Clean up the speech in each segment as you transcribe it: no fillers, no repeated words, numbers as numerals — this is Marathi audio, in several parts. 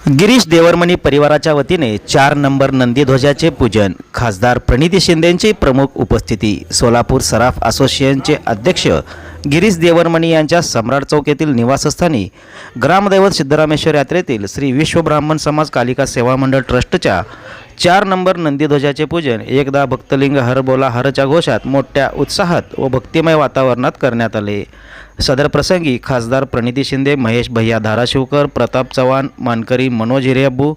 गिरीश देवरमणी परिवाराच्या वतीने 4 नंबर नंदीध्वजाचे पूजन, खासदार प्रणिती शिंदेंची प्रमुख उपस्थिती। सोलापूर सराफ असोसिएशनचे अध्यक्ष गिरीश देवरमणी यांच्या सम्राट चौक येथील निवासस्थानी ग्रामदैवत सिद्धरामेश्वर यात्रेतील श्री विश्व ब्राह्मण समाज कालिका सेवा मंडळ ट्रस्टच्या 4 नंबर नंदीध्वजाचे पूजन एकदा भक्तलिंग हर बोला हरच्या घोषात मोठ्या उत्साहात व भक्तिमय वातावरणात करण्यात आले। सदर प्रसंगी खासदार प्रणिती शिंदे, महेश भैया धाराशिवकर, प्रताप चव्हाण, मानकरी मनोज हिरेअब्बू,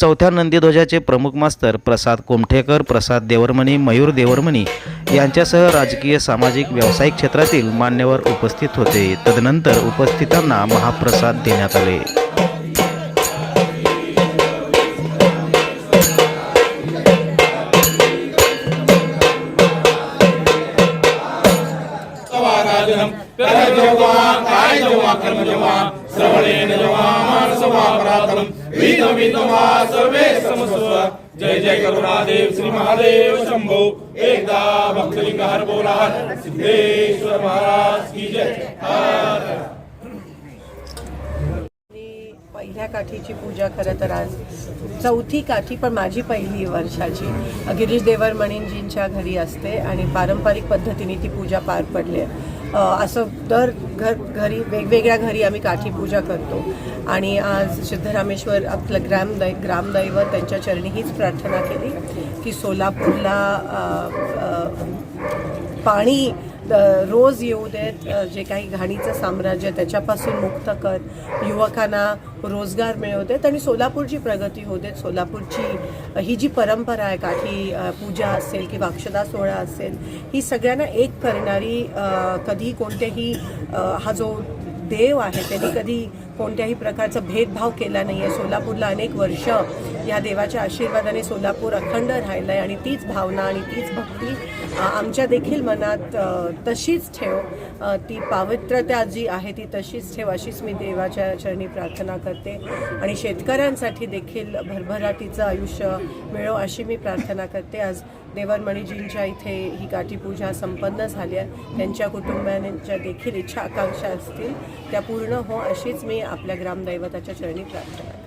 चौथ्या नंदीध्वजाचे प्रमुख मास्तर प्रसाद कोमठेकर, प्रसाद देवरमणी, मयूर देवरमणी यांच्यासह राजकीय, सामाजिक, व्यावसायिक क्षेत्रातील मान्यवर उपस्थित होते। तदनंतर उपस्थितांना महाप्रसाद देण्यात आले। जय जय करुणादेव श्री महादेव शंभो। एकदा भक्तलिंग हर बोला हर, सिद्धेश्वर महाराज की जय। पहिल्या काठीची पूजा खरं तर आज चौथी काठी, पण माझी पहिली वर्षाची गिरीश देवरमणींजींच्या घरी असते आणि पारंपरिक पद्धतीने ती पूजा पार पडली आहे। असं दर घरी वेगवेगळ्या घरी आम्ही काठी पूजा करतो आणि आज सिद्धरामेश्वर आपलं ग्रामदैवत त्यांच्या चरणी हीच प्रार्थना केली की सोलापूरला पाणी रोज येऊ देत, जे काही घाणीचं साम्राज्य त्याच्यापासून मुक्त कर, युवकांना रोजगार मिळवू देत आणि सोलापूरची प्रगती होऊ देत। सोलापूरची ही जी परंपरा आहे, काठी पूजा असेल किंवा अक्षता सोहळा असेल, ही सगळ्यांना एक करणारी, कधी कोणत्याही हा जो देव आहे त्यांनी कधी कोणत्याही प्रकारचा भेदभाव केला नाही आहे। सोलापूरला अनेक वर्ष या देवाच्या आशीर्वादाने सोलापूर अखंड राहिलं आहे आणि तीच भावना आणि तीच भक्ती आमच्या देखील मनात तशीच ठेव, ती पावित्र्यता जी आहे ती तशीच ठेव, अशीच मी देवाच्या चरणी प्रार्थना करते आणि शेतकऱ्यांसाठी देखील भरभराटीचं आयुष्य मिळो अशी मी प्रार्थना करते। आज देवरमणीजींच्या इथे ही काठी पूजा संपन्न झाली आहे। त्यांच्या कुटुंबियांच्या देखील इच्छा आकांक्षा असतील त्या पूर्ण हो अशीच मी आपल्या ग्रामदैवताच्या चरणी प्रार्थना